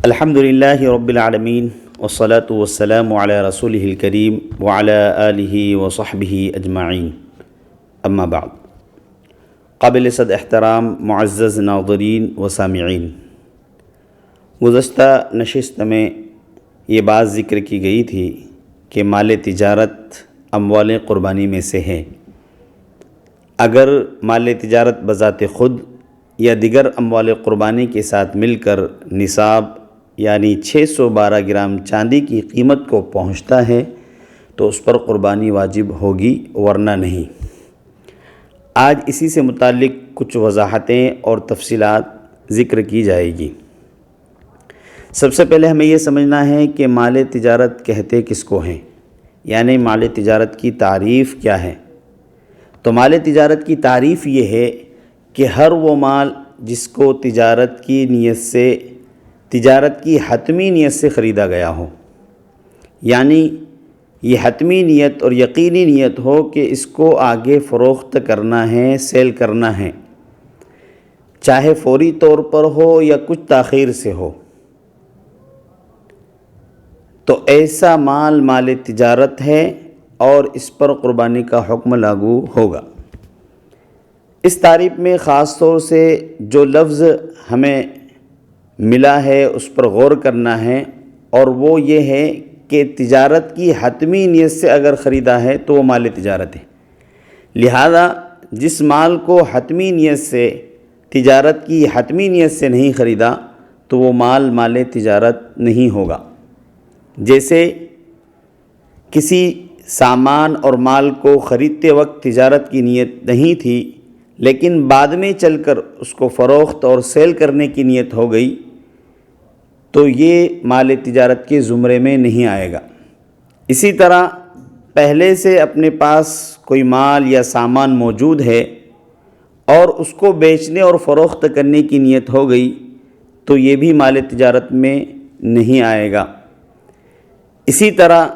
الحمدللہ رب العالمین والصلاة والسلام علی رسولہ الکریم وعلی آلہ وصحبہ اجمعین، اما بعد۔ قابل صد احترام معزز ناظرین و سامعین، گزشتہ نشست میں یہ بات ذکر کی گئی تھی کہ مال تجارت اموال قربانی میں سے ہے۔ اگر مال تجارت بذات خود یا دیگر اموال قربانی کے ساتھ مل کر نصاب یعنی 612 گرام چاندی کی قیمت کو پہنچتا ہے تو اس پر قربانی واجب ہوگی، ورنہ نہیں۔ آج اسی سے متعلق کچھ وضاحتیں اور تفصیلات ذکر کی جائے گی۔ سب سے پہلے ہمیں یہ سمجھنا ہے کہ مال تجارت کہتے کس کو ہیں، یعنی مال تجارت کی تعریف کیا ہے۔ تو مال تجارت کی تعریف یہ ہے کہ ہر وہ مال جس کو تجارت کی حتمی نیت سے خریدا گیا ہو، یعنی یہ حتمی نیت اور یقینی نیت ہو کہ اس کو آگے فروخت کرنا ہے، سیل کرنا ہے، چاہے فوری طور پر ہو یا کچھ تاخیر سے ہو، تو ایسا مال مال تجارت ہے اور اس پر قربانی کا حکم لاگو ہوگا۔ اس تعریف میں خاص طور سے جو لفظ ہمیں ملا ہے اس پر غور کرنا ہے، اور وہ یہ ہے کہ تجارت کی حتمی نیت سے اگر خریدا ہے تو وہ مال تجارت ہے۔ لہذا جس مال کو حتمی نیت سے، تجارت کی حتمی نیت سے نہیں خریدا تو وہ مال تجارت نہیں ہوگا۔ جیسے کسی سامان اور مال کو خریدتے وقت تجارت کی نیت نہیں تھی، لیکن بعد میں چل کر اس کو فروخت اور سیل کرنے کی نیت ہو گئی، تو یہ مال تجارت کے زمرے میں نہیں آئے گا۔ اسی طرح پہلے سے اپنے پاس کوئی مال یا سامان موجود ہے اور اس کو بیچنے اور فروخت کرنے کی نیت ہو گئی تو یہ بھی مال تجارت میں نہیں آئے گا۔ اسی طرح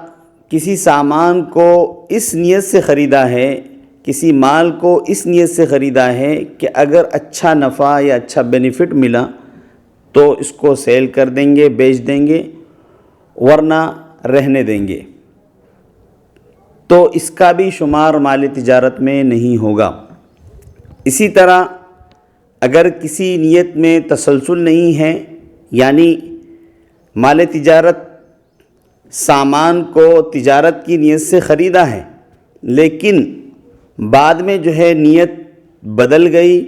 کسی سامان کو اس نیت سے خریدا ہے، کسی مال کو اس نیت سے خریدا ہے کہ اگر اچھا نفع یا اچھا بینیفٹ ملا تو اس کو سیل کر دیں گے، بیچ دیں گے، ورنہ رہنے دیں گے، تو اس کا بھی شمار مال تجارت میں نہیں ہوگا۔ اسی طرح اگر کسی نیت میں تسلسل نہیں ہے، یعنی مال تجارت سامان کو تجارت کی نیت سے خریدا ہے لیکن بعد میں نیت بدل گئی،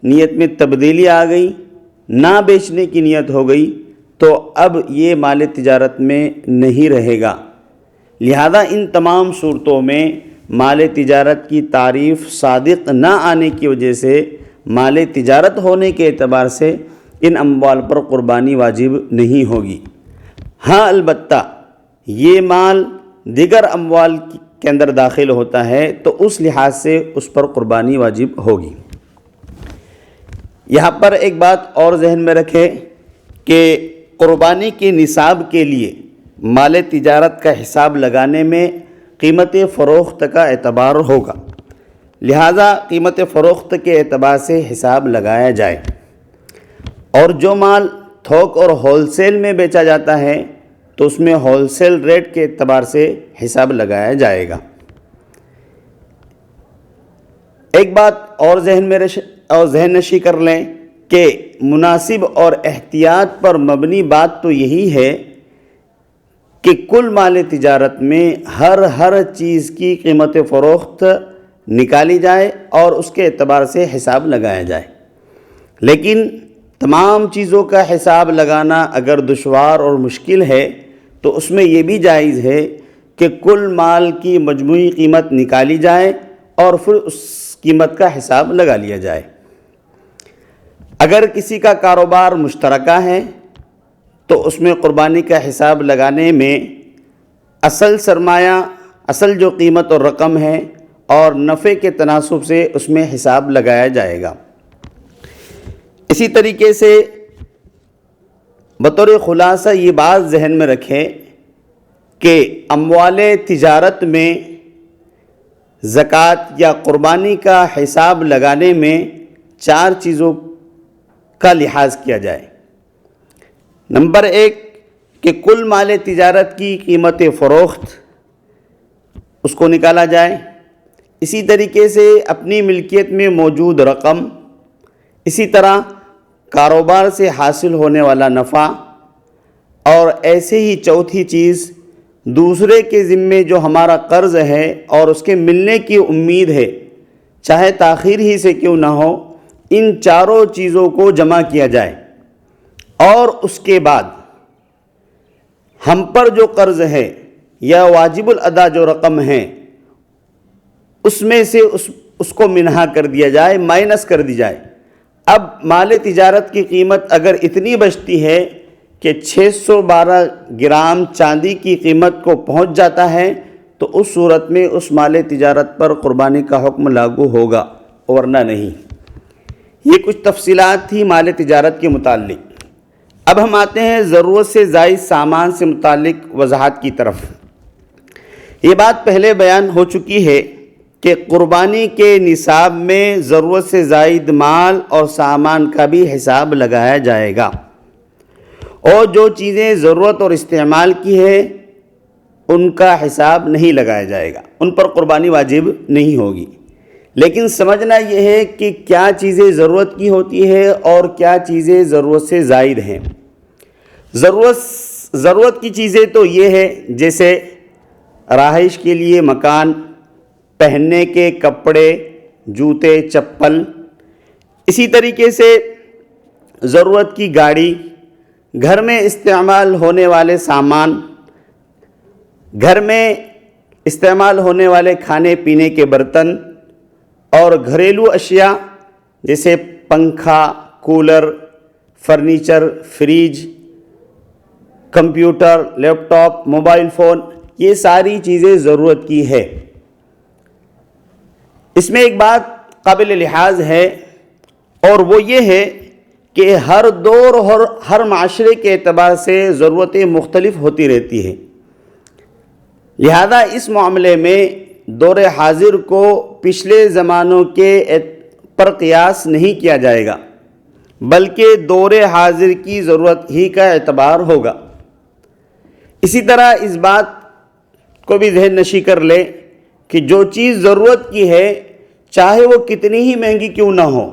نیت میں تبدیلی آ گئی، نہ بیچنے کی نیت ہو گئی، تو اب یہ مال تجارت میں نہیں رہے گا۔ لہذا ان تمام صورتوں میں مال تجارت کی تعریف صادق نہ آنے کی وجہ سے مال تجارت ہونے کے اعتبار سے ان اموال پر قربانی واجب نہیں ہوگی۔ ہاں البتہ یہ مال دیگر اموال کے اندر داخل ہوتا ہے تو اس لحاظ سے اس پر قربانی واجب ہوگی۔ یہاں پر ایک بات اور ذہن میں رکھیں کہ قربانی کے نصاب کے لیے مال تجارت کا حساب لگانے میں قیمت فروخت کا اعتبار ہوگا، لہذا قیمت فروخت کے اعتبار سے حساب لگایا جائے، اور جو مال تھوک اور ہول سیل میں بیچا جاتا ہے تو اس میں ہول سیل ریٹ کے اعتبار سے حساب لگایا جائے گا۔ ایک بات اور ذہن نشی کر لیں کہ مناسب اور احتیاط پر مبنی بات تو یہی ہے کہ کل مال تجارت میں ہر چیز کی قیمت فروخت نکالی جائے اور اس کے اعتبار سے حساب لگایا جائے، لیکن تمام چیزوں کا حساب لگانا اگر دشوار اور مشکل ہے تو اس میں یہ بھی جائز ہے کہ کل مال کی مجموعی قیمت نکالی جائے اور پھر اس قیمت کا حساب لگا لیا جائے۔ اگر کسی کا کاروبار مشترکہ ہے تو اس میں قربانی کا حساب لگانے میں اصل سرمایہ، اصل جو قیمت اور رقم ہے اور نفع کے تناسب سے اس میں حساب لگایا جائے گا۔ اسی طریقے سے بطور خلاصہ یہ بات ذہن میں رکھیں کہ اموال تجارت میں زکوٰۃ یا قربانی کا حساب لگانے میں 4 چیزوں کا لحاظ کیا جائے۔ نمبر 1 کہ کل مال تجارت کی قیمت فروخت اس کو نکالا جائے، اسی طریقے سے اپنی ملکیت میں موجود رقم، اسی طرح کاروبار سے حاصل ہونے والا نفع، اور ایسے ہی چوتھی چیز دوسرے کے ذمے جو ہمارا قرض ہے اور اس کے ملنے کی امید ہے، چاہے تاخیر ہی سے کیوں نہ ہو، ان 4 چیزوں کو جمع کیا جائے، اور اس کے بعد ہم پر جو قرض ہے یا واجب الادا جو رقم ہے اس میں سے اس کو منہا کر دیا جائے، مائنس کر دی جائے۔ اب مال تجارت کی قیمت اگر اتنی بچتی ہے کہ 612 گرام چاندی کی قیمت کو پہنچ جاتا ہے تو اس صورت میں اس مال تجارت پر قربانی کا حکم لاگو ہوگا، ورنہ نہیں۔ یہ کچھ تفصیلات تھی مال تجارت کے متعلق۔ اب ہم آتے ہیں ضرورت سے زائد سامان سے متعلق وضاحت کی طرف۔ یہ بات پہلے بیان ہو چکی ہے کہ قربانی کے نصاب میں ضرورت سے زائد مال اور سامان کا بھی حساب لگایا جائے گا، اور جو چیزیں ضرورت اور استعمال کی ہے ان کا حساب نہیں لگایا جائے گا، ان پر قربانی واجب نہیں ہوگی۔ لیکن سمجھنا یہ ہے کہ کیا چیزیں ضرورت کی ہوتی ہے اور کیا چیزیں ضرورت سے زائد ہیں۔ ضرورت کی چیزیں تو یہ ہے جیسے رہائش کے لیے مکان، پہننے کے کپڑے، جوتے، چپل، اسی طریقے سے ضرورت کی گاڑی، گھر میں استعمال ہونے والے سامان، گھر میں استعمال ہونے والے کھانے پینے کے برتن، اور گھریلو اشیاء جیسے پنکھا، کولر، فرنیچر، فریج، کمپیوٹر، لیپ ٹاپ، موبائل فون، یہ ساری چیزیں ضرورت کی ہے۔ اس میں ایک بات قابل لحاظ ہے، اور وہ یہ ہے کہ ہر دور اور ہر معاشرے کے اعتبار سے ضرورتیں مختلف ہوتی رہتی ہیں، لہذا اس معاملے میں دور حاضر کو پچھلے زمانوں کے پر قیاس نہیں کیا جائے گا، بلکہ دور حاضر کی ضرورت ہی کا اعتبار ہوگا۔ اسی طرح اس بات کو بھی ذہن نشی کر لے کہ جو چیز ضرورت کی ہے چاہے وہ کتنی ہی مہنگی کیوں نہ ہو،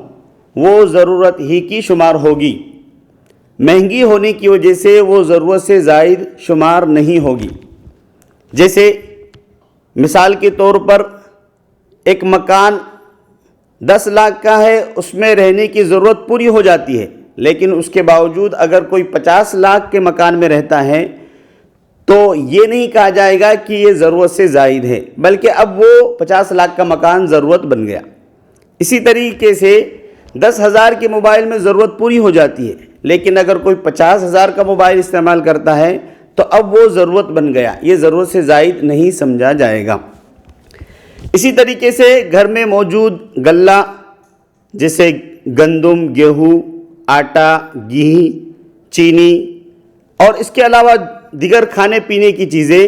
وہ ضرورت ہی کی شمار ہوگی، مہنگی ہونے کی وجہ سے وہ ضرورت سے زائد شمار نہیں ہوگی۔ جیسے مثال کے طور پر ایک مکان 10 لاکھ کا ہے، اس میں رہنے کی ضرورت پوری ہو جاتی ہے، لیکن اس کے باوجود اگر کوئی 50 لاکھ کے مکان میں رہتا ہے تو یہ نہیں کہا جائے گا کہ یہ ضرورت سے زائد ہے، بلکہ اب وہ 50 لاکھ کا مکان ضرورت بن گیا۔ اسی طریقے سے 10,000 کے موبائل میں ضرورت پوری ہو جاتی ہے، لیکن اگر کوئی 50,000 کا موبائل استعمال کرتا ہے تو اب وہ ضرورت بن گیا، یہ ضرورت سے زائد نہیں سمجھا جائے گا۔ اسی طریقے سے گھر میں موجود غلہ جیسے گندم، گیہوں، آٹا، گھی، چینی اور اس کے علاوہ دیگر کھانے پینے کی چیزیں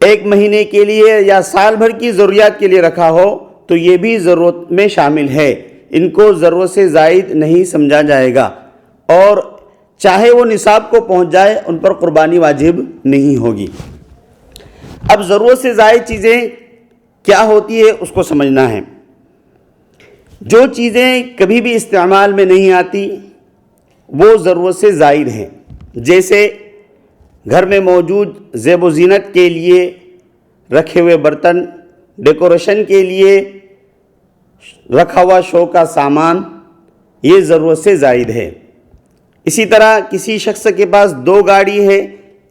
1 مہینے کے لیے یا سال بھر کی ضروریات کے لیے رکھا ہو تو یہ بھی ضرورت میں شامل ہے، ان کو ضرورت سے زائد نہیں سمجھا جائے گا، اور چاہے وہ نصاب کو پہنچ جائے ان پر قربانی واجب نہیں ہوگی۔ اب ضرورت سے زائد چیزیں کیا ہوتی ہے اس کو سمجھنا ہے۔ جو چیزیں کبھی بھی استعمال میں نہیں آتی وہ ضرورت سے زائد ہیں، جیسے گھر میں موجود زیب و زینت کے لیے رکھے ہوئے برتن، ڈیکوریشن کے لیے رکھا ہوا شو کا سامان، یہ ضرورت سے زائد ہے۔ اسی طرح کسی شخص کے پاس 2 گاڑی ہے،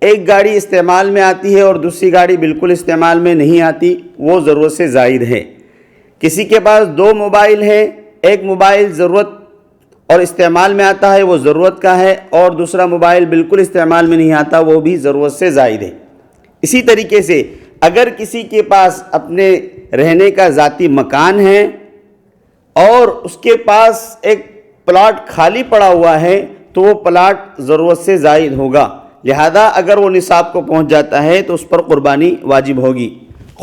ایک گاڑی استعمال میں آتی ہے اور دوسری گاڑی بالکل استعمال میں نہیں آتی، وہ ضرورت سے زائد ہے۔ کسی کے پاس 2 موبائل ہے، ایک موبائل ضرورت اور استعمال میں آتا ہے وہ ضرورت کا ہے، اور دوسرا موبائل بالکل استعمال میں نہیں آتا وہ بھی ضرورت سے زائد ہے۔ اسی طریقے سے اگر کسی کے پاس اپنے رہنے کا ذاتی مکان ہے اور اس کے پاس ایک پلاٹ خالی پڑا ہوا ہے تو وہ پلاٹ ضرورت سے زائد ہوگا، لہذا اگر وہ نصاب کو پہنچ جاتا ہے تو اس پر قربانی واجب ہوگی۔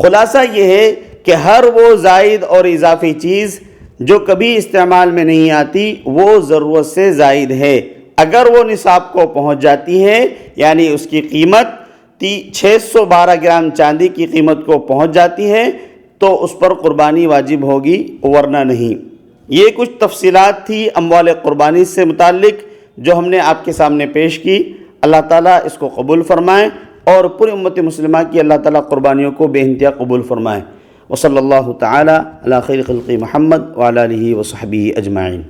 خلاصہ یہ ہے کہ ہر وہ زائد اور اضافی چیز جو کبھی استعمال میں نہیں آتی وہ ضرورت سے زائد ہے، اگر وہ نصاب کو پہنچ جاتی ہے یعنی اس کی قیمت 612 گرام چاندی کی قیمت کو پہنچ جاتی ہے تو اس پر قربانی واجب ہوگی، ورنہ نہیں۔ یہ کچھ تفصیلات تھی اموال قربانی سے متعلق جو ہم نے آپ کے سامنے پیش کی۔ اللہ تعالیٰ اس کو قبول فرمائے اور پوری امت مسلمہ کی اللہ تعالیٰ قربانیوں کو بے انتہا قبول فرمائے۔ وصلی اللہ تعالیٰ علی خیر خلق محمد وعلی آلہ وصحبہ اجمعین۔